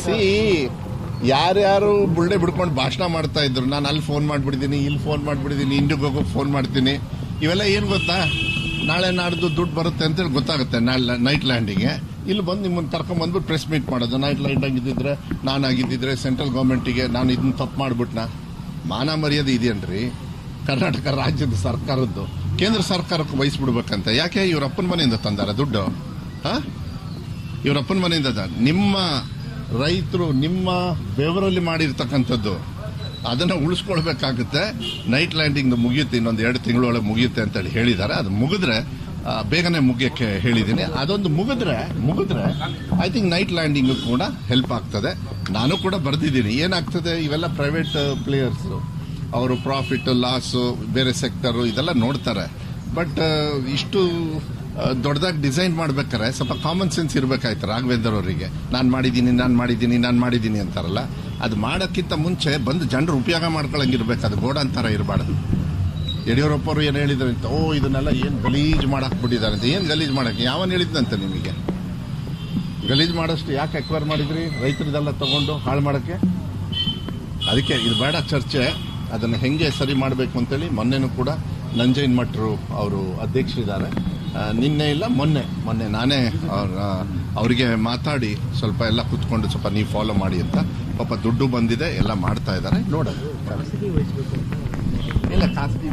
C ಯಾರ್ಯಾರು ಬುಳ್ಳೆ ಬಿಡ್ಕೊಂಡು ಭಾಷಣ ಮಾಡ್ತಾ ಇದ್ರು, ನಾನು ಅಲ್ಲಿ ಫೋನ್ ಮಾಡ್ಬಿಡಿದೀನಿ, ಇಲ್ಲಿ ಫೋನ್ ಮಾಡ್ಬಿಡಿದೀನಿ, ಇಂಡಿಗೋಗೆ ಫೋನ್ ಮಾಡ್ತೀನಿ, ಇವೆಲ್ಲ ಏನು ಗೊತ್ತಾ, ನಾಳೆ ನಾಡ್ದು ದುಡ್ಡು ಬರುತ್ತೆ ಅಂತೇಳಿ ಗೊತ್ತಾಗುತ್ತೆ ನಾಳೆ ನೈಟ್ ಲ್ಯಾಂಡಿಂಗ್ಗೆ. ಇಲ್ಲಿ ಬಂದು ನಿಮ್ಮನ್ನು ಕರ್ಕೊಂಡ್ಬಂದ್ಬಿಟ್ಟು ಪ್ರೆಸ್ ಮೀಟ್ ಮಾಡೋದು. ನೈಟ್ ಲ್ಯಾಂಡ್ ಆಗಿದ್ದಿದ್ರೆ, ನಾನು ಆಗಿದ್ದಿದ್ರೆ ಸೆಂಟ್ರಲ್ ಗೌರ್ಮೆಂಟಿಗೆ ನಾನು ಇದನ್ನ ತಪ್ಪು ಮಾಡ್ಬಿಟ್ನ. ಮಾನ ಮರ್ಯಾದೆ ಇದೆಯನ್ರಿ ಕರ್ನಾಟಕ ರಾಜ್ಯದ ಸರ್ಕಾರದ್ದು, ಕೇಂದ್ರ ಸರ್ಕಾರಕ್ಕೆ ವಹಿಸ್ಬಿಡ್ಬೇಕಂತ. ಯಾಕೆ ಇವ್ರಪ್ಪನ ಮನೆಯಿಂದ ತಂದಾರ ದುಡ್ಡು? ಇವ್ರಪ್ಪನ ಮನೆಯಿಂದ ನಿಮ್ಮ ರೈತರು ನಿಮ್ಮ ಬೆವರಲ್ಲಿ ಮಾಡಿರ್ತಕ್ಕಂಥದ್ದು ಅದನ್ನು ಉಳಿಸ್ಕೊಳ್ಬೇಕಾಗುತ್ತೆ. ನೈಟ್ ಲ್ಯಾಂಡಿಂಗ್ ಮುಗಿಯುತ್ತೆ, ಇನ್ನೊಂದು 2 ತಿಂಗಳೊಳಗೆ ಮುಗಿಯುತ್ತೆ ಅಂತೇಳಿ ಹೇಳಿದ್ದಾರೆ. ಅದು ಮುಗಿದ್ರೆ ಬೇಗನೆ ಮುಗಿಯಕ್ಕೆ ಹೇಳಿದ್ದೀನಿ. ಅದೊಂದು ಮುಗಿದ್ರೆ ಐ ಥಿಂಕ್ ನೈಟ್ ಲ್ಯಾಂಡಿಂಗ್ ಕೂಡ ಹೆಲ್ಪ್ ಆಗ್ತದೆ. ನಾನು ಕೂಡ ಬರೆದಿದ್ದೀನಿ. ಏನಾಗ್ತದೆ, ಇವೆಲ್ಲ ಪ್ರೈವೇಟ್ ಪ್ಲೇಯರ್ಸ್, ಅವರು ಪ್ರಾಫಿಟ್ ಲಾಸು ಬೇರೆ ಸೆಕ್ಟರು ಇದೆಲ್ಲ ನೋಡ್ತಾರೆ. ಬಟ್ ಇಷ್ಟು ದೊಡ್ಡದಾಗಿ ಡಿಸೈನ್ ಮಾಡ್ಬೇಕಾರೆ ಸ್ವಲ್ಪ ಕಾಮನ್ ಸೆನ್ಸ್ ಇರಬೇಕಾಯ್ತು ರಾಘವೇಂದ್ರ ಅವರಿಗೆ. ನಾನು ಮಾಡಿದ್ದೀನಿ ಅಂತಾರಲ್ಲ, ಅದು ಮಾಡೋಕ್ಕಿಂತ ಮುಂಚೆ ಬಂದು ಜನರು ಉಪಯೋಗ ಮಾಡ್ಕೊಳಂಗಿರ್ಬೇಕು. ಅದು ಗೋಡ ಅಂತಾರ ಇರಬಾರ್ದು. ಯಡಿಯೂರಪ್ಪ ಅವರು ಏನು ಹೇಳಿದ್ರು ಅಂತ, ಇದನ್ನೆಲ್ಲ ಏನು ಗಲೀಜು ಮಾಡಾಕ್ಬಿಟ್ಟಿದ್ದಾರೆ ಅಂತ. ಏನು ಗಲೀಜು ಮಾಡಕ್ಕೆ ಯಾವನ್ ಹೇಳಿದ್ನಂತೆ ನಿಮಗೆ? ಗಲೀಜು ಮಾಡೋಷ್ಟು ಯಾಕೆ ಅಕ್ವೈರ್ ಮಾಡಿದ್ರಿ ರೈತರದೆಲ್ಲ ತಗೊಂಡು ಹಾಳು ಮಾಡೋಕ್ಕೆ? ಅದಕ್ಕೆ ಇದು ಬೇಡ ಚರ್ಚೆ. ಅದನ್ನು ಹೆಂಗೆ ಸರಿ ಮಾಡಬೇಕು ಅಂತೇಳಿ ಮೊನ್ನೆನೂ ಕೂಡ ನಂಜಯ್ಯನ ಮಠರು ಅವರು ಅಧ್ಯಕ್ಷರಿದ್ದಾರೆ. ನಿನ್ನೆ ಇಲ್ಲ ಮೊನ್ನೆ ನಾನೇ ಅವರಿಗೆ ಮಾತಾಡಿ ಸ್ವಲ್ಪ ಎಲ್ಲ ಕುತ್ಕೊಂಡು ಸ್ವಲ್ಪ ನೀವು ಫಾಲೋ ಮಾಡಿ ಅಂತ. ಪಾಪ ದುಡ್ಡು ಬಂದಿದೆ, ಎಲ್ಲ ಮಾಡ್ತಾ ಇದ್ದಾರೆ. ನೋಡೋದು ಇಲ್ಲ ಖಾಸಗಿ